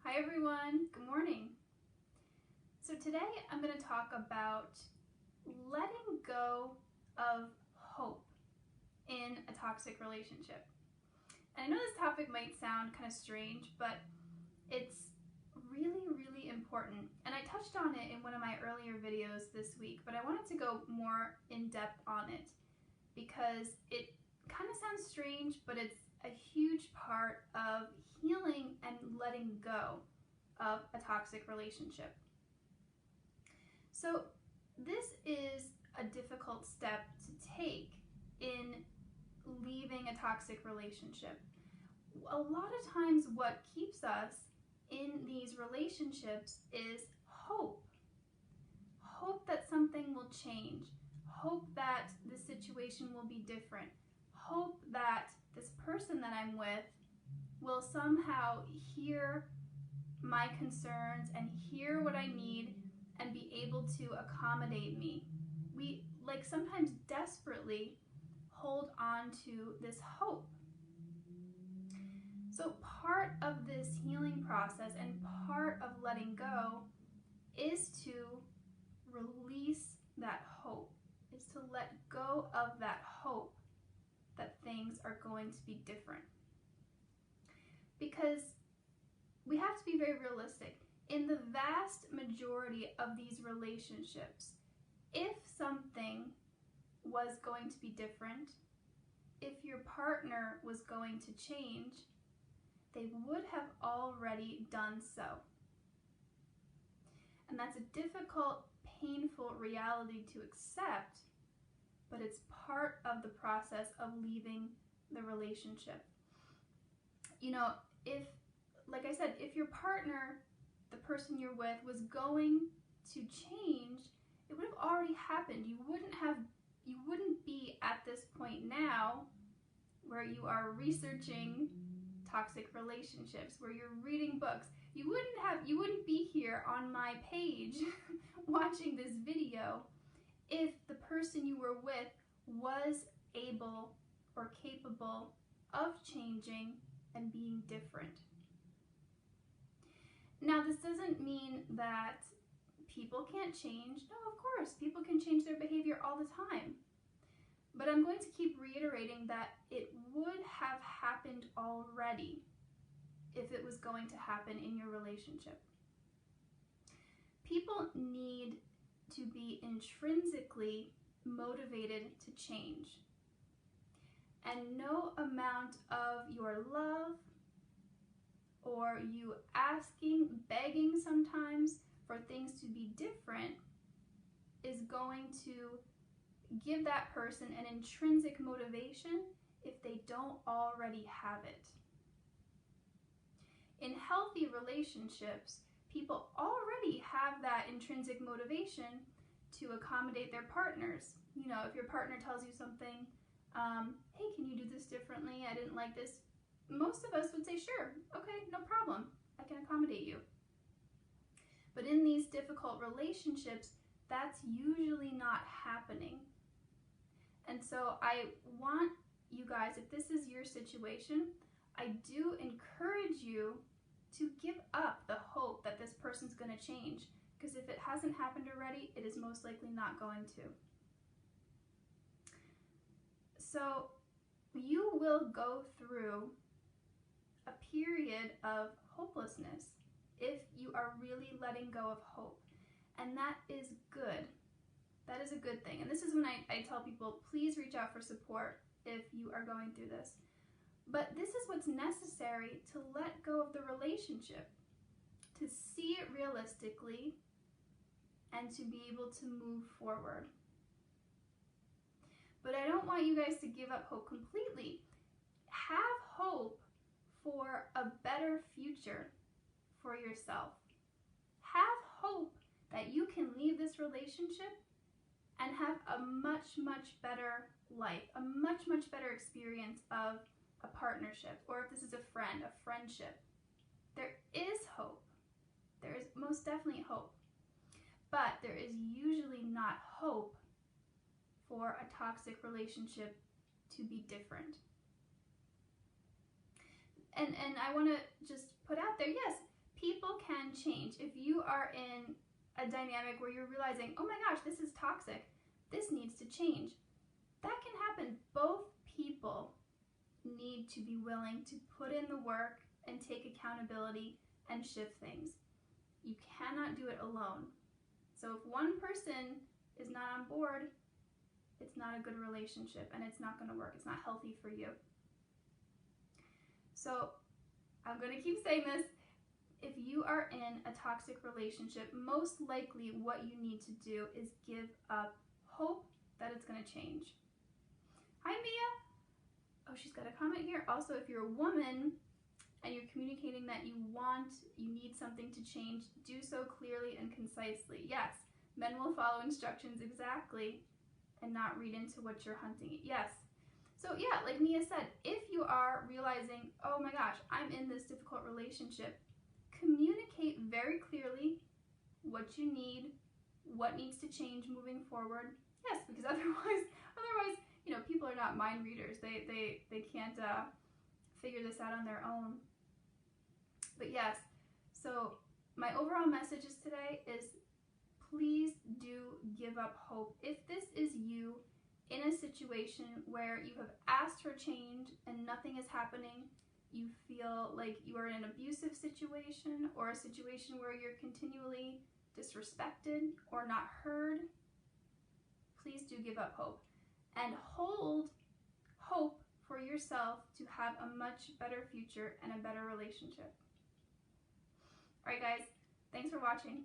Hi everyone, good morning. So today I'm going to talk about letting go of hope in a toxic relationship. And I know this topic might sound kind of strange, but it's really important. And I touched on it in one of my earlier videos this week, but I wanted to go more in depth on it because it kind of sounds strange, but it's a huge part of healing and letting go of a toxic relationship. So this is a difficult step to take in leaving a toxic relationship. A lot of times what keeps us in these relationships is hope. Hope that something will change. Hope that the situation will be different. Hope that this person that I'm with will somehow hear my concerns and hear what I need and be able to accommodate me. We sometimes desperately hold on to this hope. So part of this healing process and part of letting go is to release that hope, is to let go of that hope that things are going to be different. Because we have to be very realistic. In the vast majority of these relationships, if something was going to be different, if your partner was going to change, they would have already done so. And that's a difficult, painful reality to accept, but it's part of the process of leaving the relationship. You know, like I said, if your partner, the person you're with, was going to change, it would have already happened. You wouldn't be at this point now where you are researching toxic relationships, where you're reading books. You wouldn't be here on my page watching this video if the person you were with was able or capable of changing and being different. Now, this doesn't mean that people can't change. No, of course, people can change their behavior all the time. But I'm going to keep reiterating that it would have happened already if it was going to happen in your relationship. People need to be intrinsically motivated to change. And no amount of your love or you asking, begging sometimes for things to be different is going to give that person an intrinsic motivation if they don't already have it. In healthy relationships, people already have that intrinsic motivation to accommodate their partners. You know, if your partner tells you something, hey, can you do this differently? I didn't like this. Most of us would say, sure, okay, no problem. I can accommodate you. But in these difficult relationships, that's usually not happening. And so I want you guys, if this is your situation, I do encourage you to give up the hope that this person's going to change. Because if it hasn't happened already, it is most likely not going to. So you will go through a period of hopelessness if you are really letting go of hope. And that is good. That is a good thing. And this is when I tell people, please reach out for support if you are going through this. But this is what's necessary to let go of the relationship, to see it realistically, and to be able to move forward. But I don't want you guys to give up hope completely. Have hope for a better future for yourself. Have hope that you can leave this relationship and have a much better life, a much better experience of a partnership, or if this is a friendship. There is hope. There is most definitely hope. But there is usually not hope for a toxic relationship to be different. And I want to just put out there, yes, people change. If you are in a dynamic where you're realizing, oh my gosh, this is toxic, this needs to change, that can happen. Both people need to be willing to put in the work and take accountability and shift things. You cannot do it alone. So if one person is not on board, it's not a good relationship and it's not going to work. It's not healthy for you. So I'm going to keep saying this. If you are in a toxic relationship, most likely what you need to do is give up hope that it's going to change. Hi, Mia. Oh, she's got a comment here. Also, if you're a woman and you're communicating that you need something to change, do so clearly and concisely. Yes, men will follow instructions exactly and not read into what you're hunting. Yes. So yeah, like Mia said, if you are realizing, oh my gosh, I'm in this difficult relationship, communicate very clearly what you need, what needs to change moving forward. Yes, because otherwise, you know, people are not mind readers. They can't figure this out on their own. But yes, so my overall messages today is, please do give up hope. If this is you in a situation where you have asked for change and nothing is happening, you feel like you are in an abusive situation or a situation where you're continually disrespected or not heard, please do give up hope and hold hope for yourself to have a much better future and a better relationship. All right, guys, thanks for watching.